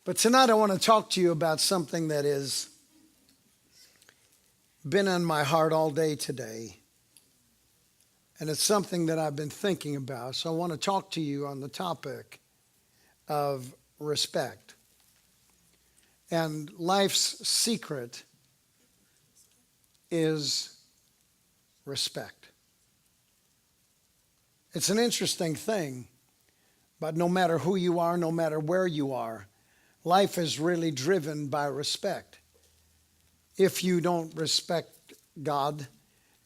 But tonight I want to talk to you about something that has been on my heart all day today. And it's something that I've been thinking about. So I want to talk to you on the topic of respect. And life's secret is respect. It's an interesting thing, but no matter who you are, no matter where you are, life is really driven by respect. If you don't respect God,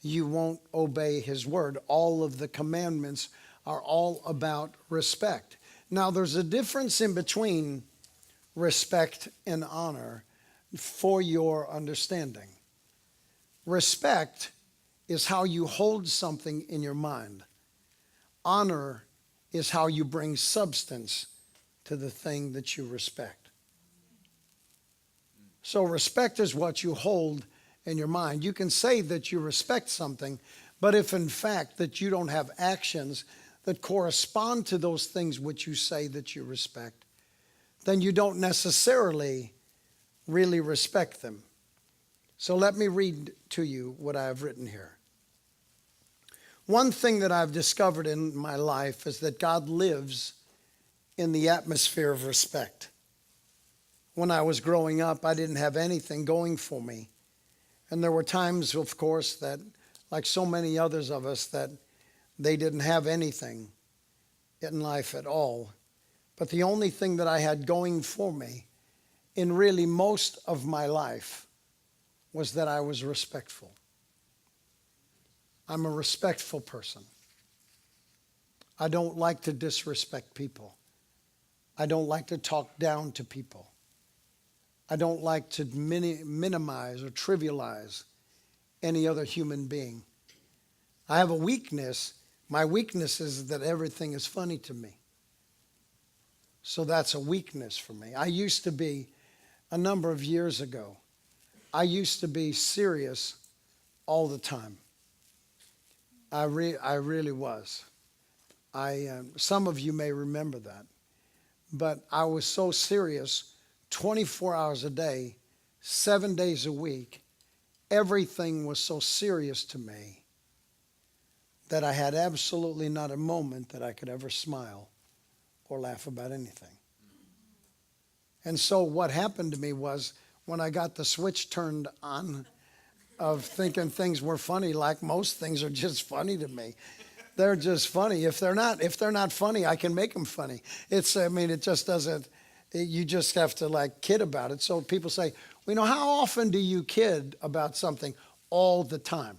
you won't obey His word. All of the commandments are all about respect. Now, there's a difference in between respect and honor for your understanding. Respect is how you hold something in your mind. Honor is how you bring substance to the thing that you respect. So respect is what you hold in your mind. You can say that you respect something, but if in fact that you don't have actions that correspond to those things which you say that you respect, then you don't necessarily really respect them. So let me read to you what I have written here. One thing that I've discovered in my life is that God lives in the atmosphere of respect. When I was growing up, I didn't have anything going for me. And there were times, of course, that, like so many others of us, that they didn't have anything in life at all. But the only thing that I had going for me in really most of my life was that I was respectful. I'm a respectful person. I don't like to disrespect people. I don't like to talk down to people. I don't like to minimize or trivialize any other human being. I have a weakness. My weakness is that everything is funny to me. So that's a weakness for me. I used to be, a number of years ago, I used to be serious all the time. I really was. Some of you may remember that. But I was so serious 24 hours a day, 7 days a week. Everything was so serious to me that I had absolutely not a moment that I could ever smile or laugh about anything. And so what happened to me was when I got the switch turned on of thinking things were funny, like most things are just funny to me. They're just funny. If they're not funny, I can make them funny. It just doesn't. You just have to kid about it. So people say, how often do you kid about something? All the time.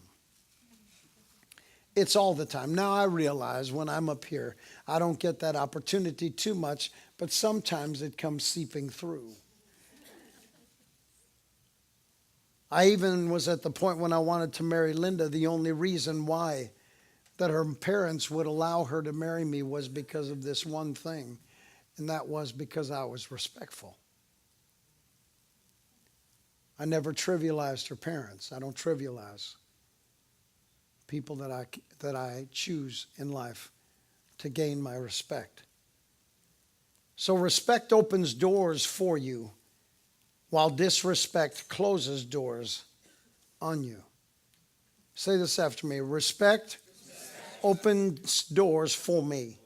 It's all the time. Now I realize when I'm up here, I don't get that opportunity too much, but sometimes it comes seeping through. I even was at the point when I wanted to marry Linda, the only reason why that her parents would allow her to marry me was because of this one thing. And that was because I was respectful. I never trivialized her parents. I don't trivialize people that I choose in life to gain my respect. So respect opens doors for you, while disrespect closes doors on you. Say this after me. Respect opens doors for me,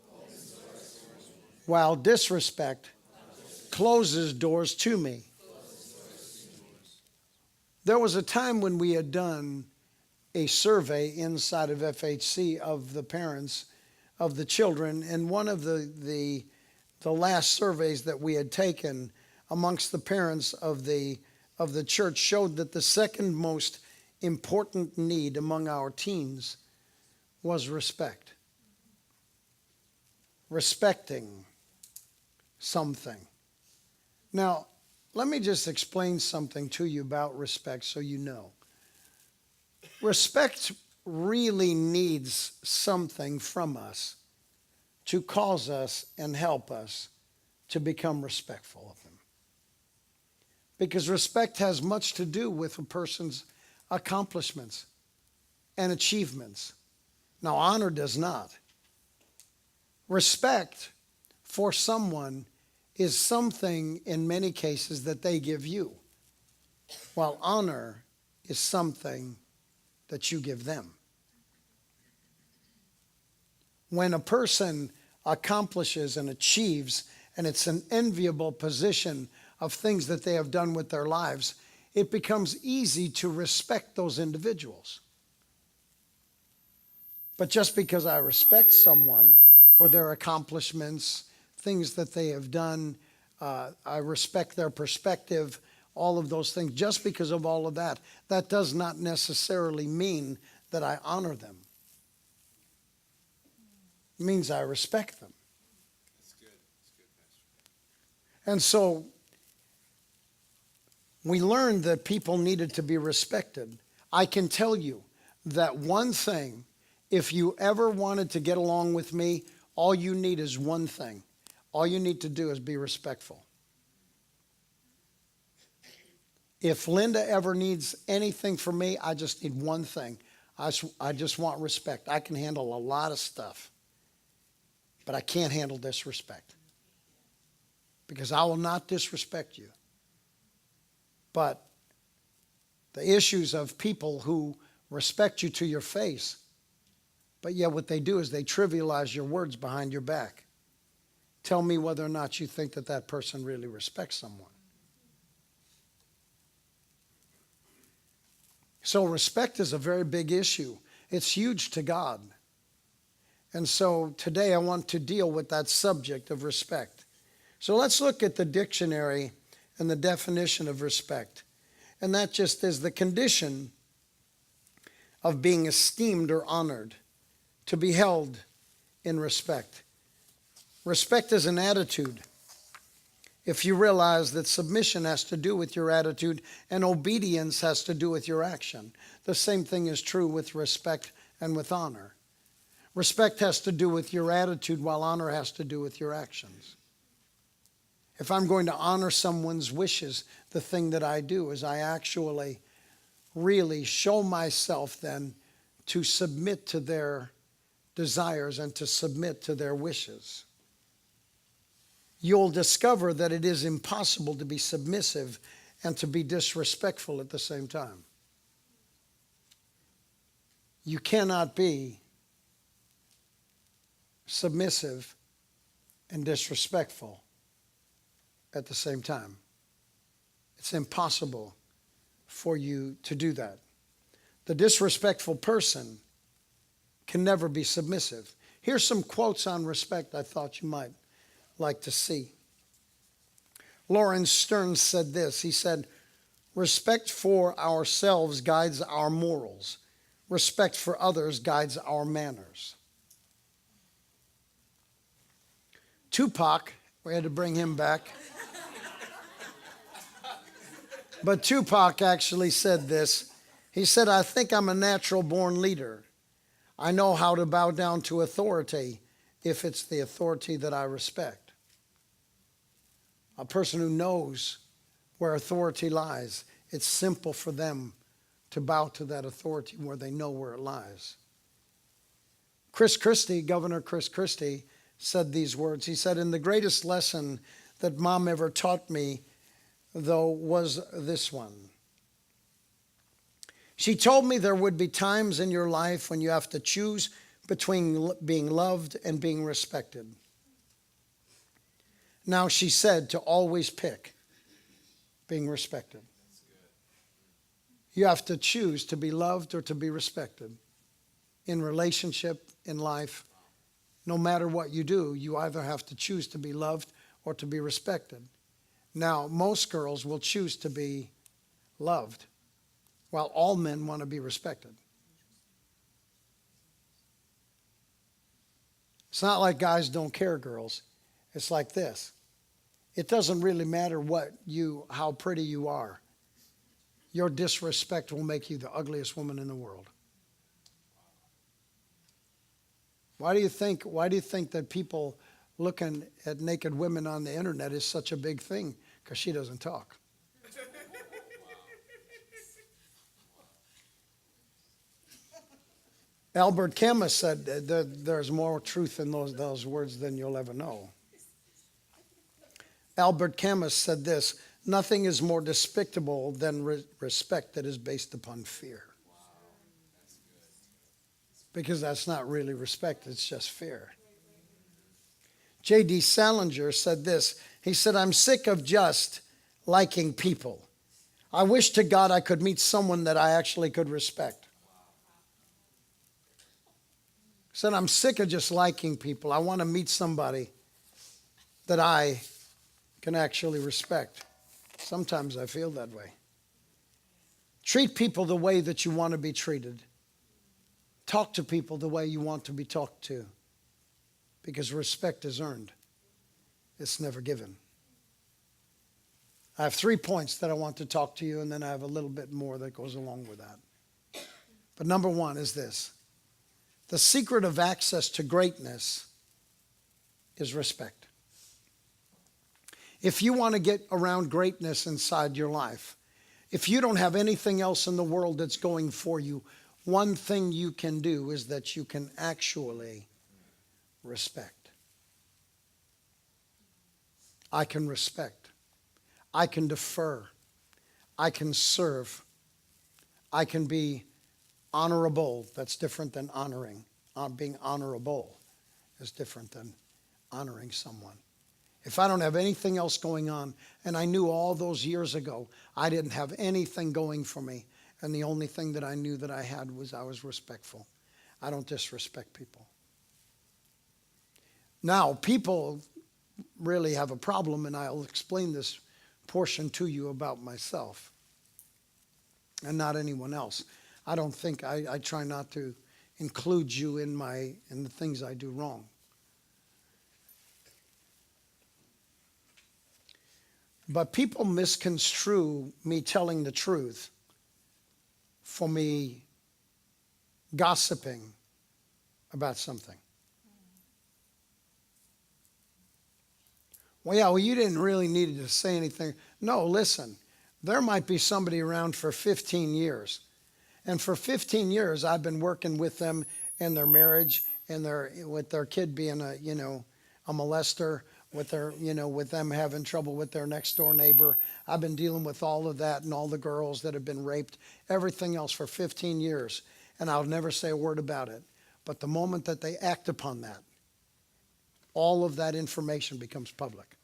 while disrespect closes doors to me. There was a time when we had done a survey inside of FHC of the parents of the children, and one of the last surveys that we had taken amongst the parents of the church showed that the second most important need among our teens was respect. Respecting something. Now, let me just explain something to you about respect so you know. Respect really needs something from us to cause us and help us to become respectful of them. Because respect has much to do with a person's accomplishments and achievements. Now, honor does not. Respect for someone is something in many cases that they give you, while honor is something that you give them. When a person accomplishes and achieves, and it's an enviable position of things that they have done with their lives, it becomes easy to respect those individuals. But just because I respect someone for their accomplishments, things that they have done, I respect their perspective, all of those things, just because of all of that, that does not necessarily mean that I honor them. It means I respect them. That's good. That's good, Pastor. And so we learned that people needed to be respected. I can tell you that one thing, if you ever wanted to get along with me, all you need is one thing. All you need to do is be respectful. If Linda ever needs anything from me, I just need one thing. I just want respect. I can handle a lot of stuff, but I can't handle disrespect, because I will not disrespect you. But the issues of people who respect you to your face, but yet what they do is they trivialize your words behind your back. Tell me whether or not you think that that person really respects someone. So respect is a very big issue. It's huge to God. And so today I want to deal with that subject of respect. So let's look at the dictionary and the definition of respect. And that just is the condition of being esteemed or honored, to be held in respect. Respect is an attitude. If you realize that submission has to do with your attitude and obedience has to do with your action, the same thing is true with respect and with honor. Respect has to do with your attitude, while honor has to do with your actions. If I'm going to honor someone's wishes, the thing that I do is I actually really show myself then to submit to their desires and to submit to their wishes. You'll discover that it is impossible to be submissive and to be disrespectful at the same time. You cannot be submissive and disrespectful at the same time. It's impossible for you to do that. The disrespectful person can never be submissive. Here's some quotes on respect I thought you might like to see. Lawrence Stern said this. He said, "Respect for ourselves guides our morals. Respect for others guides our manners." Tupac, we had to bring him back. But Tupac actually said this. He said, "I think I'm a natural born leader. I know how to bow down to authority if it's the authority that I respect." A person who knows where authority lies, it's simple for them to bow to that authority where they know where it lies. Governor Chris Christie, said these words. He said, "And the greatest lesson that Mom ever taught me, though, was this one. She told me there would be times in your life when you have to choose between being loved and being respected. Now," she said, "to always pick being respected." You have to choose to be loved or to be respected. In relationship, in life, no matter what you do, you either have to choose to be loved or to be respected. Now, most girls will choose to be loved, while all men want to be respected. It's not like guys don't care, girls. It's like this. It doesn't really matter how pretty you are. Your disrespect will make you the ugliest woman in the world. Why do you think that people looking at naked women on the internet is such a big thing? Because she doesn't talk. Albert Camus said that there's more truth in those words than you'll ever know. Albert Camus said this: nothing is more despicable than respect that is based upon fear. Because that's not really respect, it's just fear. J.D. Salinger said this. He said, I'm sick of just liking people. I wish to God I could meet someone that I actually could respect. He said, I'm sick of just liking people. I want to meet somebody that I can actually respect. Sometimes I feel that way. Treat people the way that you want to be treated. Talk to people the way you want to be talked to. Because respect is earned. It's never given. I have 3 points that I want to talk to you, and then I have a little bit more that goes along with that. But number 1 is this. The secret of access to greatness is respect. If you want to get around greatness inside your life, if you don't have anything else in the world that's going for you, one thing you can do is that you can actually respect. I can respect. I can defer. I can serve. I can be honorable. That's different than honoring. Being honorable is different than honoring someone. If I don't have anything else going on, and I knew all those years ago, I didn't have anything going for me, and the only thing that I knew that I had was I was respectful. I don't disrespect people. Now, people really have a problem, and I'll explain this portion to you about myself and not anyone else. I don't think, I try not to include you in the things I do wrong. But people misconstrue me telling the truth for me gossiping about something. Well, you didn't really need to say anything. No, listen, there might be somebody around for 15 years. And for 15 years, I've been working with them in their marriage and with their kid being a molester, with them having trouble with their next door neighbor. I've been dealing with all of that and all the girls that have been raped, everything else for 15 years. And I'll never say a word about it. But the moment that they act upon that, all of that information becomes public.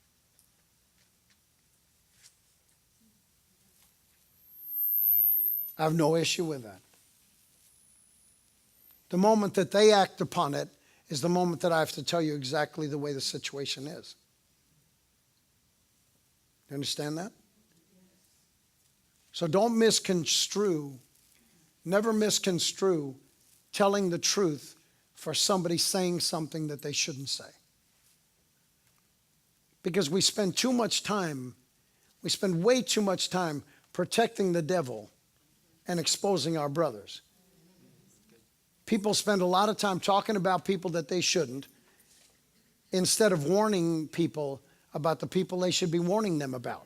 I have no issue with that. The moment that they act upon it is the moment that I have to tell you exactly the way the situation is. You understand that? So don't misconstrue, never misconstrue telling the truth for somebody saying something that they shouldn't say. Because we spend way too much time protecting the devil and exposing our brothers. People spend a lot of time talking about people that they shouldn't, instead of warning people about the people they should be warning them about.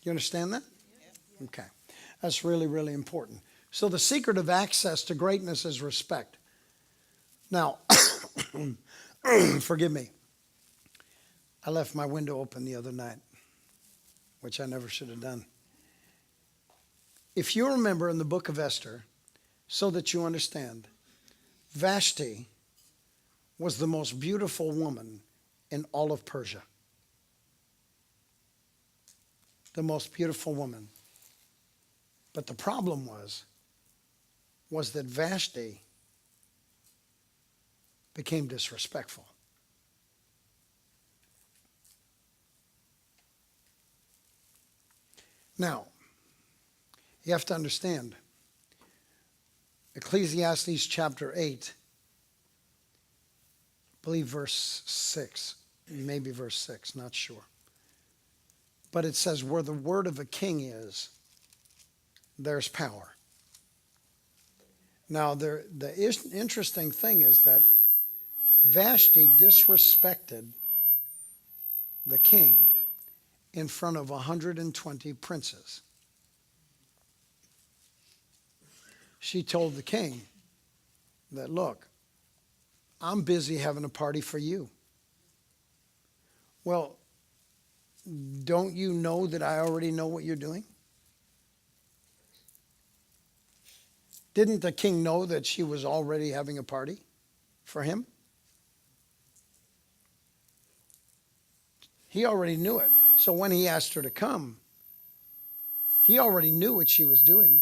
You understand that? Okay. That's really, really important. So the secret of access to greatness is respect. Now, forgive me. I left my window open the other night, which I never should have done. If you remember in the book of Esther, so that you understand, Vashti was the most beautiful woman in all of Persia. The most beautiful woman. But the problem was that Vashti became disrespectful. Now, you have to understand, Ecclesiastes chapter 8, I believe verse 6, maybe verse 6, not sure. But it says, where the word of a king is, there's power. Now, the interesting thing is that Vashti disrespected the king in front of 120 princes. She told the king that, look, I'm busy having a party for you. Well, don't you know that I already know what you're doing? Didn't the king know that she was already having a party for him? He already knew it. So when he asked her to come, he already knew what she was doing.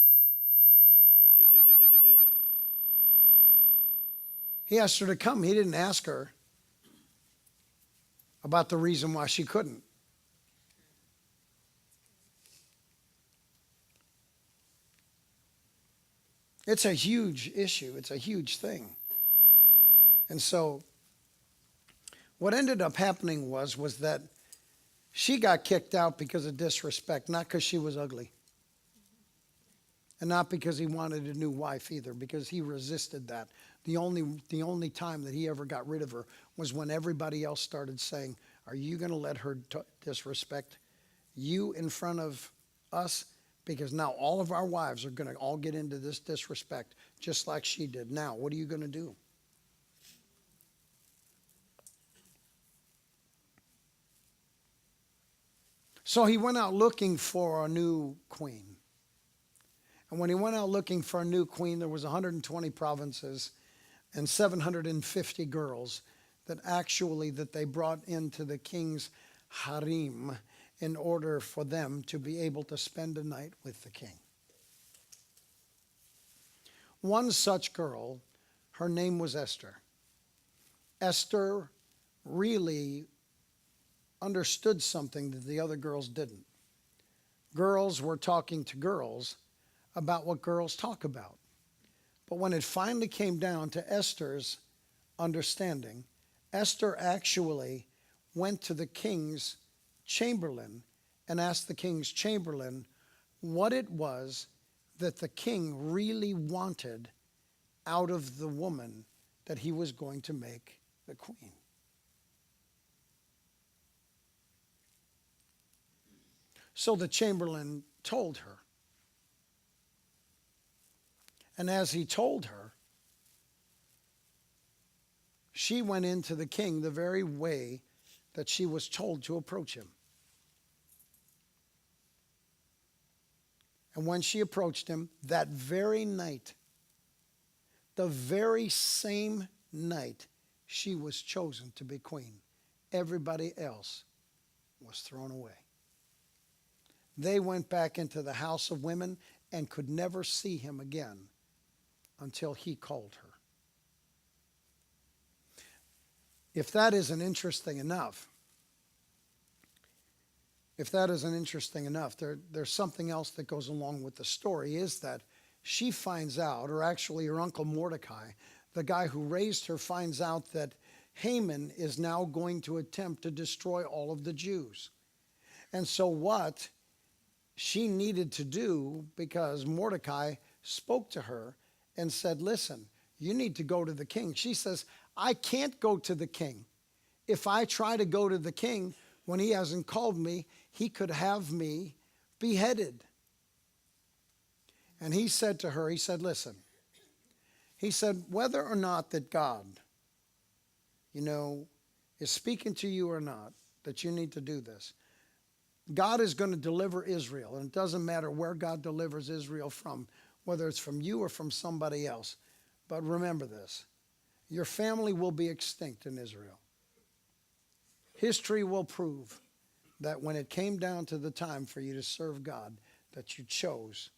He asked her to come. He didn't ask her about the reason why she couldn't. It's a huge issue. It's a huge thing. And so what ended up happening was that she got kicked out because of disrespect, not because she was ugly. And not because he wanted a new wife either, because he resisted that. The only time that he ever got rid of her was when everybody else started saying, are you going to let her disrespect you in front of us? Because now all of our wives are going to all get into this disrespect, just like she did. Now, what are you going to do? So he went out looking for a new queen. And when he went out looking for a new queen, there was 120 provinces and 750 girls that they brought into the king's harem in order for them to be able to spend a night with the king. One such girl, her name was Esther. Esther really understood something that the other girls didn't. Girls were talking to girls about what girls talk about. But when it finally came down to Esther's understanding, Esther actually went to the king's chamberlain and asked the king's chamberlain what it was that the king really wanted out of the woman that he was going to make the queen. So the chamberlain told her. And as he told her, she went into the king the very way that she was told to approach him. And when she approached him that very night, the very same night, she was chosen to be queen. Everybody else was thrown away. They went back into the house of women and could never see him again until he called her. If that isn't interesting enough, there's something else that goes along with the story, is that she finds out, or actually her uncle Mordecai, the guy who raised her, finds out that Haman is now going to attempt to destroy all of the Jews. And so what she needed to do, because Mordecai spoke to her and said, listen, you need to go to the king. She says, I can't go to the king. If I try to go to the king when he hasn't called me, he could have me beheaded. And he said to her, he said, listen, he said, whether or not that God, is speaking to you or not, that you need to do this, God is going to deliver Israel. And it doesn't matter where God delivers Israel from, whether it's from you or from somebody else. But remember this, your family will be extinct in Israel. History will prove that when it came down to the time for you to serve God, that you chose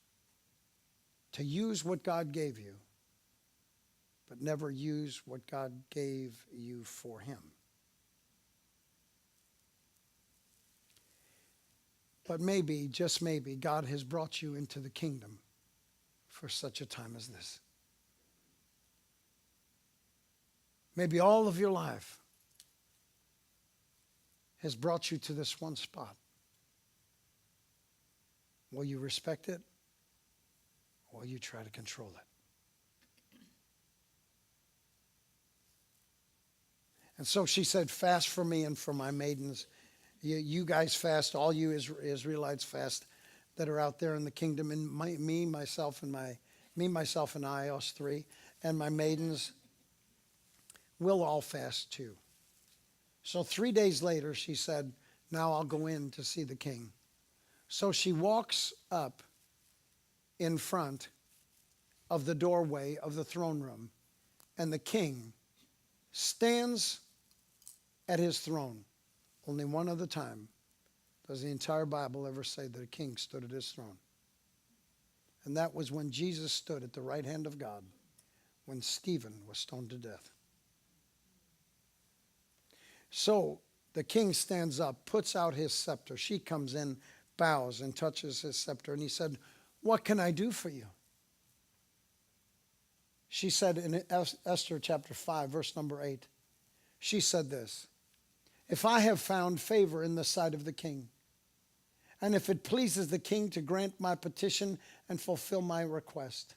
to use what God gave you, but never use what God gave you for him. But maybe, just maybe, God has brought you into the kingdom for such a time as this. Maybe all of your life has brought you to this one spot. Will you respect it, or will you try to control it? And so she said, fast for me and for my maidens. You guys fast, all you Israelites fast that are out there in the kingdom, and me, myself, and I, us three, and my maidens, we'll all fast too. So 3 days later, she said, now I'll go in to see the king. So she walks up in front of the doorway of the throne room, and the king stands at his throne. Only one other time does the entire Bible ever say that a king stood at his throne. And that was when Jesus stood at the right hand of God when Stephen was stoned to death. So the king stands up, puts out his scepter. She comes in, bows, and touches his scepter. And he said, what can I do for you? She said in Esther chapter 5, verse number 8, she said this, if I have found favor in the sight of the king, and if it pleases the king to grant my petition and fulfill my request,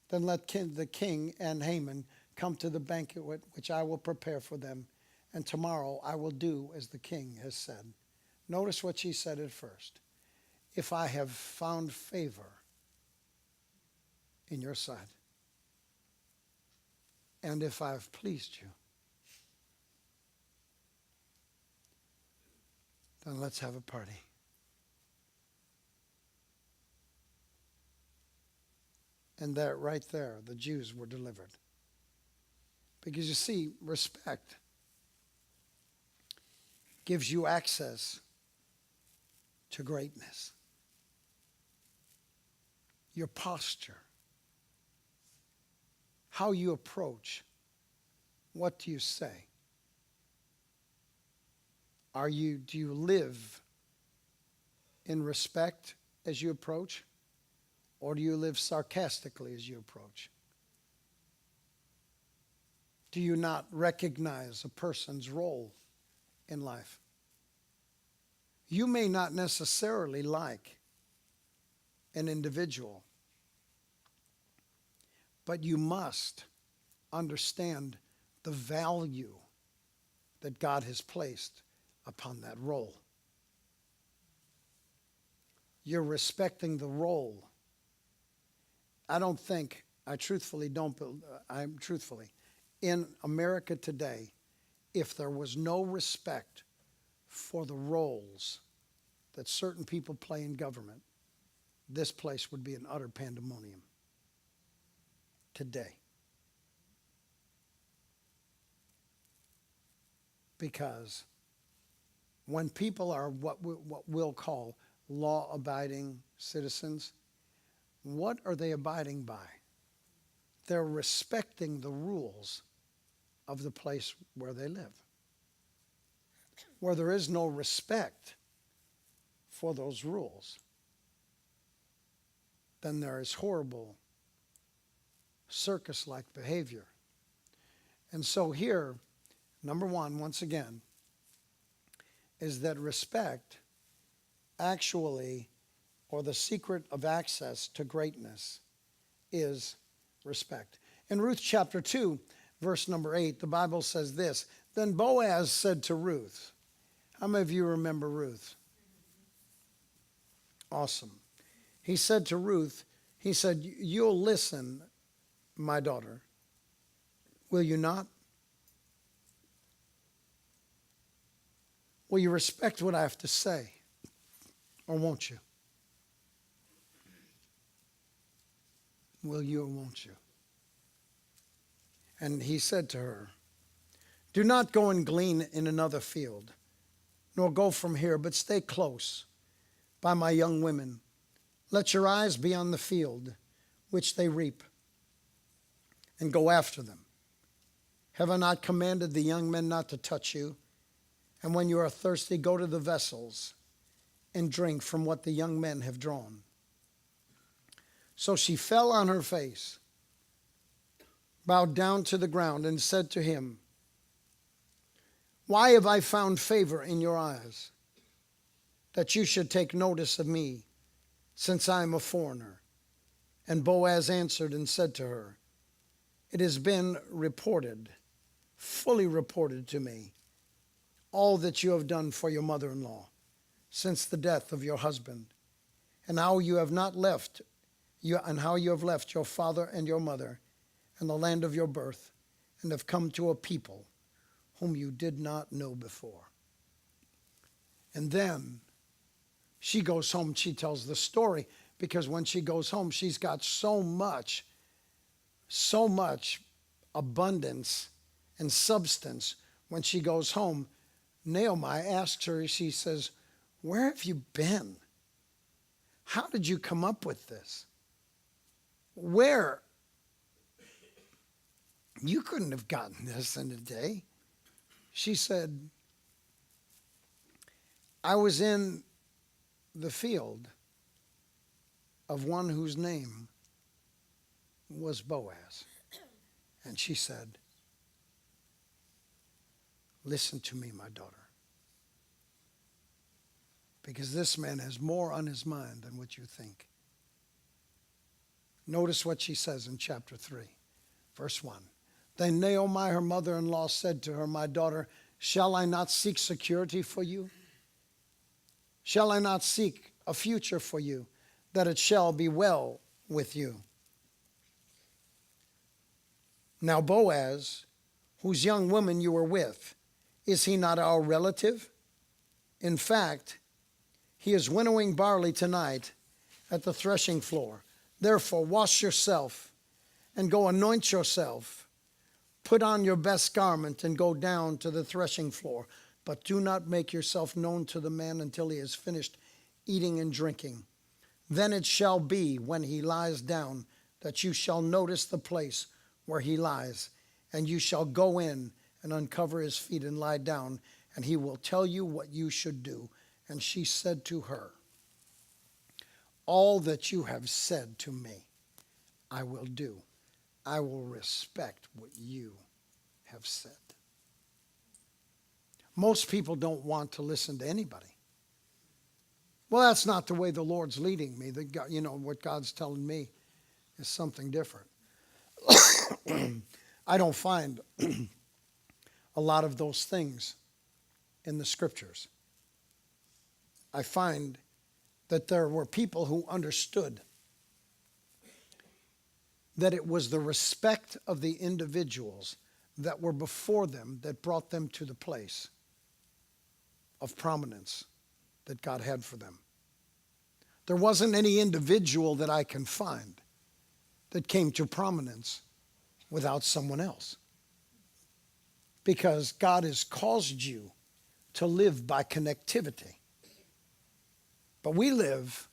then let the king and Haman come to the banquet which I will prepare for them, and tomorrow I will do as the king has said. Notice what she said at first. If I have found favor in your sight, and if I have pleased you, then let's have a party. And there, right there, the Jews were delivered. Because you see, respect gives you access to greatness. Your posture, how you approach, what do you say? Do you live in respect as you approach? Or do you live sarcastically as you approach? Do you not recognize a person's role in life? You may not necessarily like an individual, but you must understand the value that God has placed upon that role. You're respecting the role. I'm truthfully, in America today, if there was no respect for the roles that certain people play in government, this place would be an utter pandemonium today. Because when people are what we'll call law-abiding citizens, what are they abiding by? They're respecting the rules of the place where they live. Where there is no respect for those rules, then there is horrible circus-like behavior. And so here, number one, once again, is that respect actually, or the secret of access to greatness, is respect. In Ruth chapter 2, verse number 8, the Bible says this, then Boaz said to Ruth, how many of you remember Ruth? Awesome. He said to Ruth, he said, you'll listen, my daughter, will you not? Will you respect what I have to say, or won't you? Will you or won't you? And he said to her, do not go and glean in another field, nor go from here, but stay close by my young women. Let your eyes be on the field which they reap, and go after them. Have I not commanded the young men not to touch you? And when you are thirsty, go to the vessels and drink from what the young men have drawn. So she fell on her face, bowed down to the ground, and said to him, why have I found favor in your eyes, that you should take notice of me, since I am a foreigner? And Boaz answered and said to her, it has been reported, fully reported to me, all that you have done for your mother-in-law since the death of your husband, and how you have left your father and your mother and the land of your birth, and have come to a people whom you did not know before. And then she goes home, she tells the story, because when she goes home, she's got so much abundance and substance. When she goes home, Naomi asks her, she says, where have you been? How did you come up with this? Where? You couldn't have gotten this in a day. She said, I was in the field of one whose name was Boaz. And she said, listen to me, my daughter, because this man has more on his mind than what you think. Notice what she says in chapter 3, verse 1. Then Naomi, her mother-in-law, said to her, my daughter, shall I not seek security for you? Shall I not seek a future for you, that it shall be well with you? Now Boaz, whose young woman you were with, is he not our relative? In fact, he is winnowing barley tonight at the threshing floor. Therefore, wash yourself and go anoint yourself. Put on your best garment and go down to the threshing floor. But do not make yourself known to the man until he has finished eating and drinking. Then it shall be when he lies down that you shall notice the place where he lies, and you shall go in and uncover his feet and lie down, and he will tell you what you should do. And she said to her, all that you have said to me, I will do. I will respect what you have said. Most people don't want to listen to anybody. Well, that's not the way the Lord's leading me. What God's telling me is something different. I don't find a lot of those things in the scriptures. I find that there were people who understood that it was the respect of the individuals that were before them that brought them to the place of prominence that God had for them. There wasn't any individual that I can find that came to prominence without someone else. Because God has caused you to live by connectivity. But we live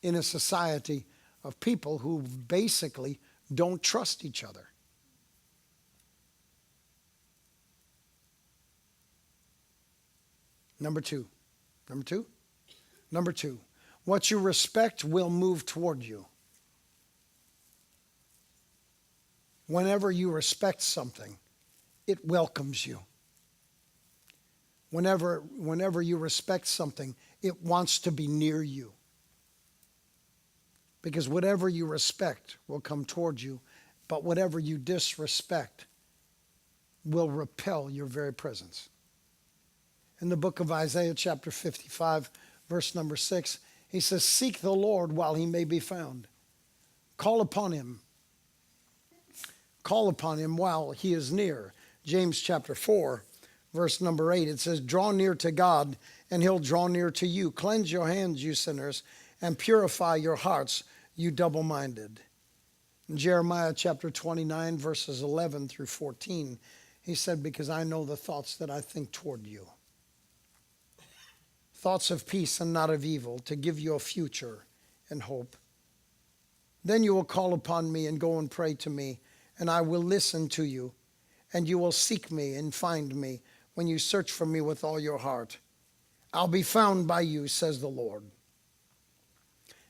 in a society of people who basically don't trust each other. Number two. What you respect will move toward you. Whenever you respect something, it welcomes you. Whenever you respect something, it wants to be near you. Because whatever you respect will come toward you, but whatever you disrespect will repel your very presence. In the book of Isaiah, chapter 55, verse number 6, he says, seek the Lord while he may be found. Call upon him. Call upon him while he is near. James chapter 4, verse number 8, it says, draw near to God, and he'll draw near to you. Cleanse your hands, you sinners, and purify your hearts, you double-minded. In Jeremiah chapter 29, verses 11 through 14, he said, because I know the thoughts that I think toward you. Thoughts of peace and not of evil, to give you a future and hope. Then you will call upon me and go and pray to me, and I will listen to you, and you will seek me and find me when you search for me with all your heart. I'll be found by you, says the Lord,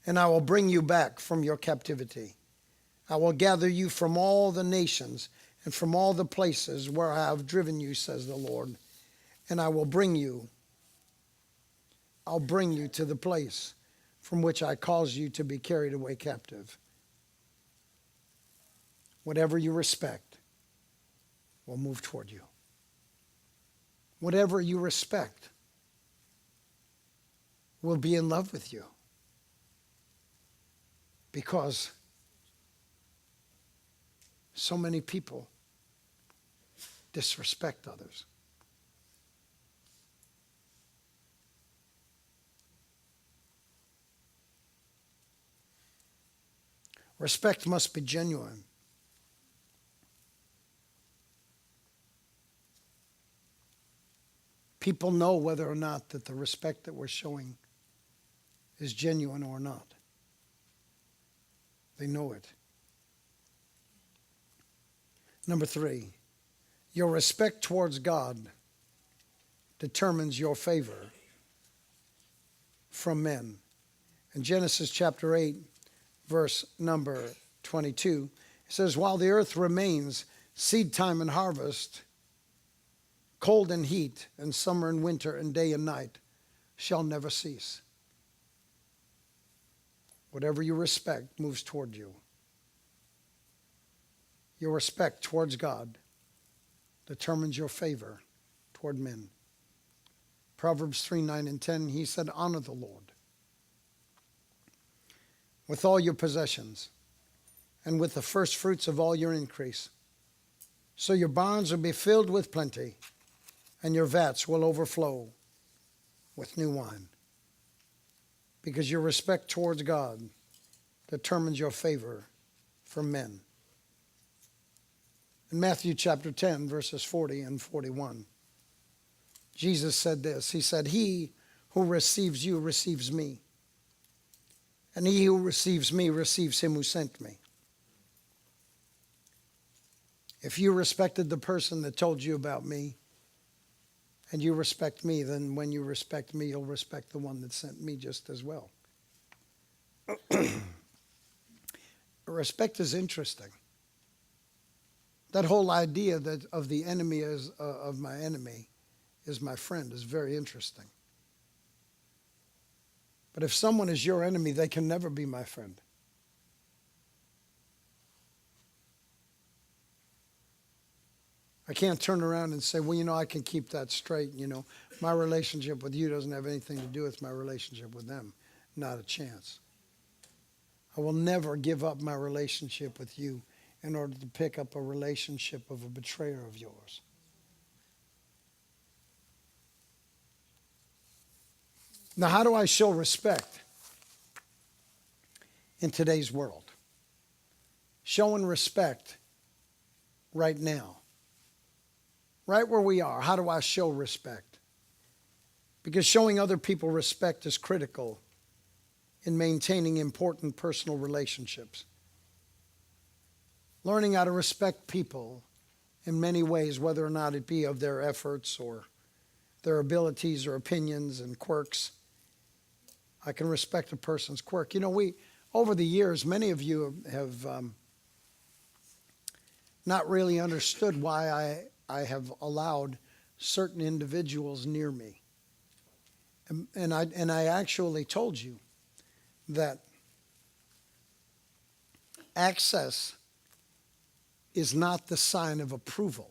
and I will bring you back from your captivity. I will gather you from all the nations and from all the places where I have driven you, says the Lord, and I will bring you. I'll bring you to the place from which I caused you to be carried away captive. Whatever you respect will move toward you. Whatever you respect will be in love with you. Because so many people disrespect others. Respect must be genuine. People know whether or not that the respect that we're showing is genuine or not. They know it. Number 3, your respect towards God determines your favor from men. In Genesis chapter 8, verse number 22, it says, while the earth remains, seed time and harvest, cold and heat, and summer and winter, and day and night shall never cease. Whatever you respect moves toward you. Your respect towards God determines your favor toward men. Proverbs 3, 9, and 10, he said, honor the Lord with all your possessions and with the first fruits of all your increase. So your barns will be filled with plenty, and your vats will overflow with new wine. Because your respect towards God determines your favor from men. In Matthew chapter 10, verses 40 and 41, Jesus said this. He said, he who receives you receives me, and he who receives me receives him who sent me. If you respected the person that told you about me, and you respect me, then when you respect me, you'll respect the one that sent me just as well. Respect is interesting. That whole idea that of the enemy is of my enemy is my friend is very interesting. But if someone is your enemy, they can never be my friend. I can't turn around and say, well, I can keep that straight. My relationship with you doesn't have anything to do with my relationship with them. Not a chance. I will never give up my relationship with you in order to pick up a relationship of a betrayer of yours. Now, how do I show respect in today's world? Showing respect right now. Right where we are, how do I show respect? Because showing other people respect is critical in maintaining important personal relationships. Learning how to respect people in many ways, whether or not it be of their efforts or their abilities or opinions and quirks. I can respect a person's quirk. Over the years, many of you have not really understood why I have allowed certain individuals near me. And I actually told you that access is not the sign of approval.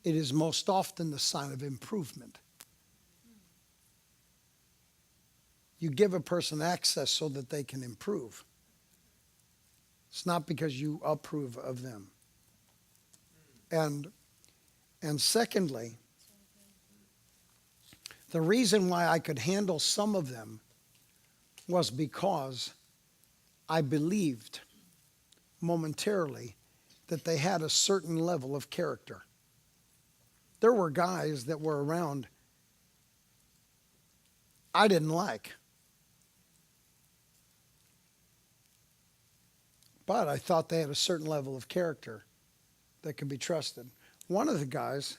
It is most often the sign of improvement. You give a person access so that they can improve. It's not because you approve of them. And secondly, the reason why I could handle some of them was because I believed momentarily that they had a certain level of character. There were guys that were around I didn't like. But I thought they had a certain level of character that could be trusted. One of the guys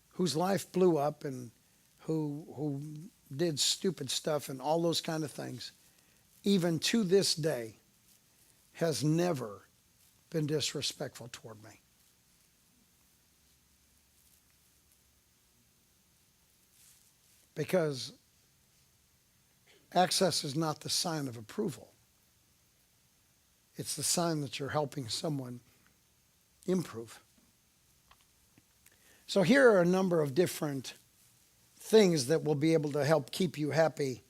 whose life blew up and who did stupid stuff and all those kind of things, even to this day, has never been disrespectful toward me. Because access is not the sign of approval. It's the sign that you're helping someone improve. So here are a number of different things that will be able to help keep you happy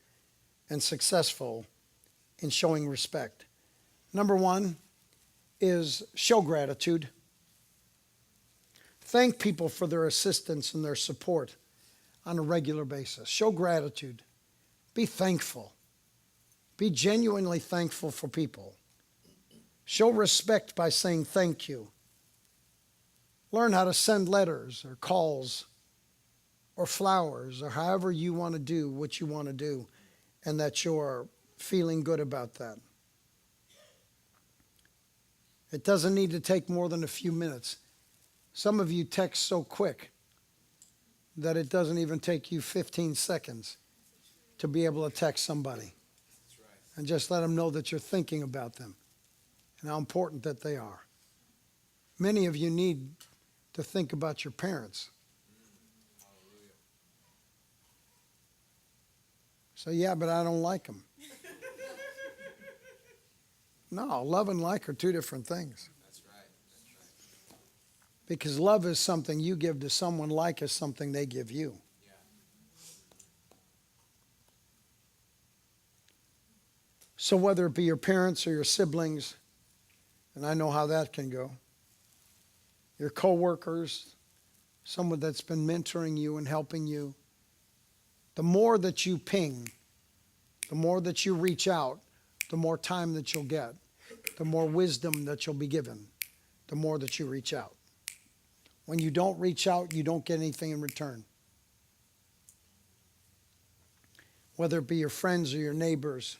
and successful in showing respect. Number one is show gratitude. Thank people for their assistance and their support on a regular basis. Show gratitude. Be thankful. Be genuinely thankful for people. Show respect by saying thank you. Learn how to send letters or calls or flowers or however you want to do what you want to do, and that you're feeling good about that. It doesn't need to take more than a few minutes. Some of you text so quick that it doesn't even take you 15 seconds to be able to text somebody. That's right. And just let them know that you're thinking about them and how important that they are. Many of you need to think about your parents. Hallelujah. So, yeah, but I don't like them. No, love and like are two different things. That's right. That's right. Because love is something you give to someone, like is something they give you. Yeah. So whether it be your parents or your siblings, and I know how that can go, your coworkers, someone that's been mentoring you and helping you, the more that you ping, the more that you reach out, the more time that you'll get, the more wisdom that you'll be given, the more that you reach out. When you don't reach out, you don't get anything in return. Whether it be your friends or your neighbors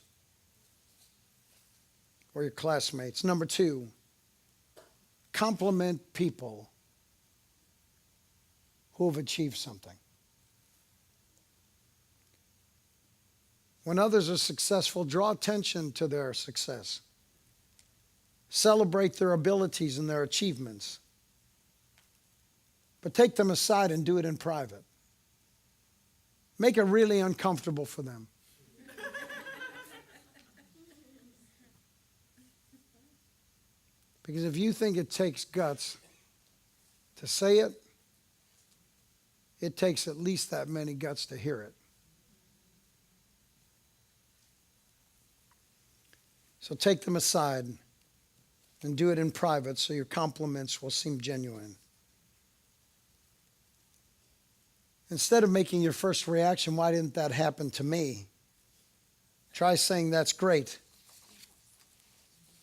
or your classmates. Number 2, compliment people who have achieved something. When others are successful, draw attention to their success. Celebrate their abilities and their achievements. But take them aside and do it in private. Make it really uncomfortable for them. Because if you think it takes guts to say it, it takes at least that many guts to hear it. So take them aside and do it in private so your compliments will seem genuine. Instead of making your first reaction, why didn't that happen to me? Try saying that's great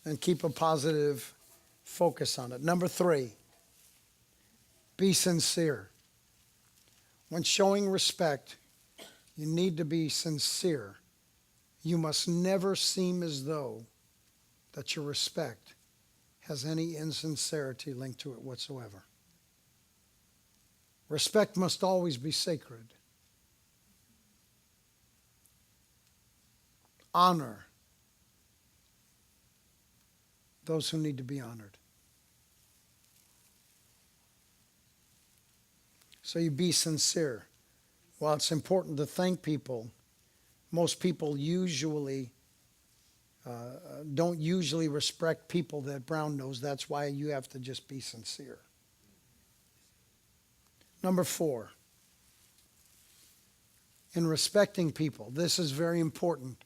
and keep a positive focus on it. Number 3, be sincere. When showing respect, you need to be sincere. You must never seem as though that your respect has any insincerity linked to it whatsoever. Respect must always be sacred. Honor those who need to be honored. So you be sincere. While it's important to thank people, most people usually don't usually respect people that brown nose. That's why you have to just be sincere. Number 4, in respecting people, this is very important.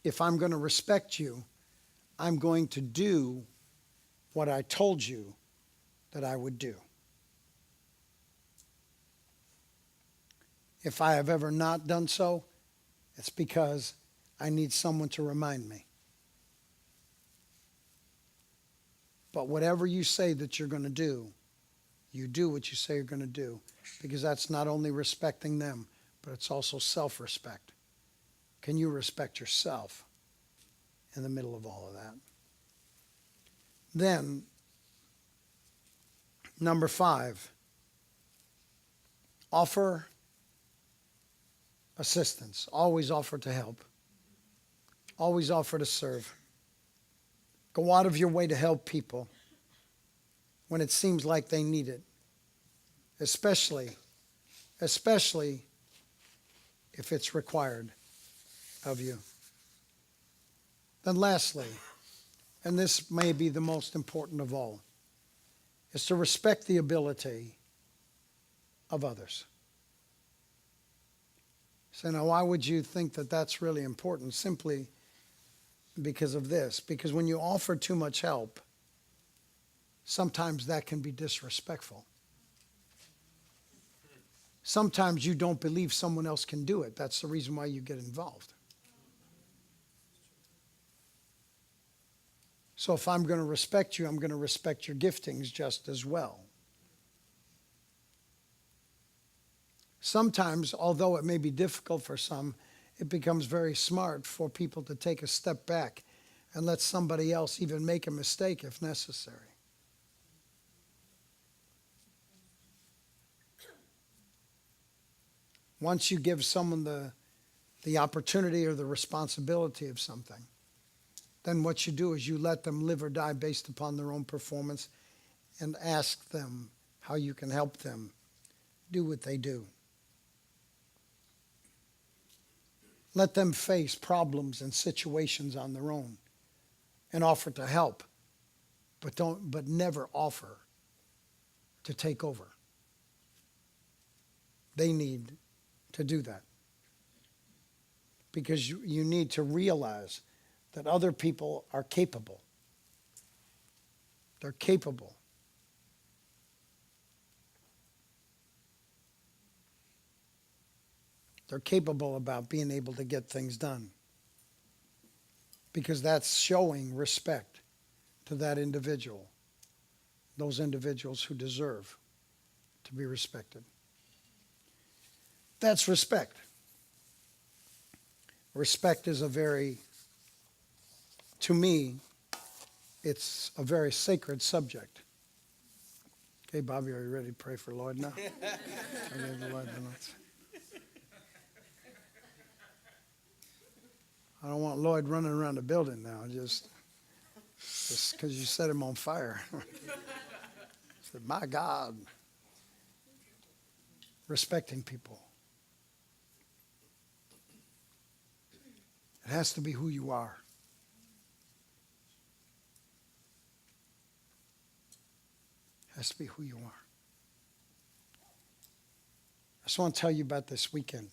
If I'm going to respect you, I'm going to do what I told you that I would do. If I have ever not done so, it's because I need someone to remind me. But whatever you say that you're going to do, you do what you say you're going to do, because that's not only respecting them, but it's also self-respect. Can you respect yourself in the middle of all of that? Then, number 5, offer assistance. Always offer to help. Always offer to serve. Go out of your way to help people when it seems like they need it. Especially if it's required of you. Then lastly, and this may be the most important of all, is to respect the ability of others. So now, why would you think that that's really important? Simply because of this. Because when you offer too much help, sometimes that can be disrespectful. Sometimes you don't believe someone else can do it. That's the reason why you get involved. So if I'm going to respect you, I'm going to respect your giftings just as well. Sometimes, although it may be difficult for some, it becomes very smart for people to take a step back and let somebody else even make a mistake if necessary. Once you give someone the opportunity or the responsibility of something, then what you do is you let them live or die based upon their own performance and ask them how you can help them do what they do. Let them face problems and situations on their own and offer to help, but never offer to take over. They need to do that. Because you need to realize that other people are capable. They're capable. They're capable about being able to get things done. Because that's showing respect to that individual. Those individuals who deserve to be respected. That's respect. Respect is to me, it's a very sacred subject. Okay, Bobby, are you ready to pray for Lloyd now? I gave the Lloyd the notes. I don't want Lloyd running around the building now, just because you set him on fire. I said, my God. Respecting people. It has to be who you are. It has to be who you are. I just want to tell you about this weekend.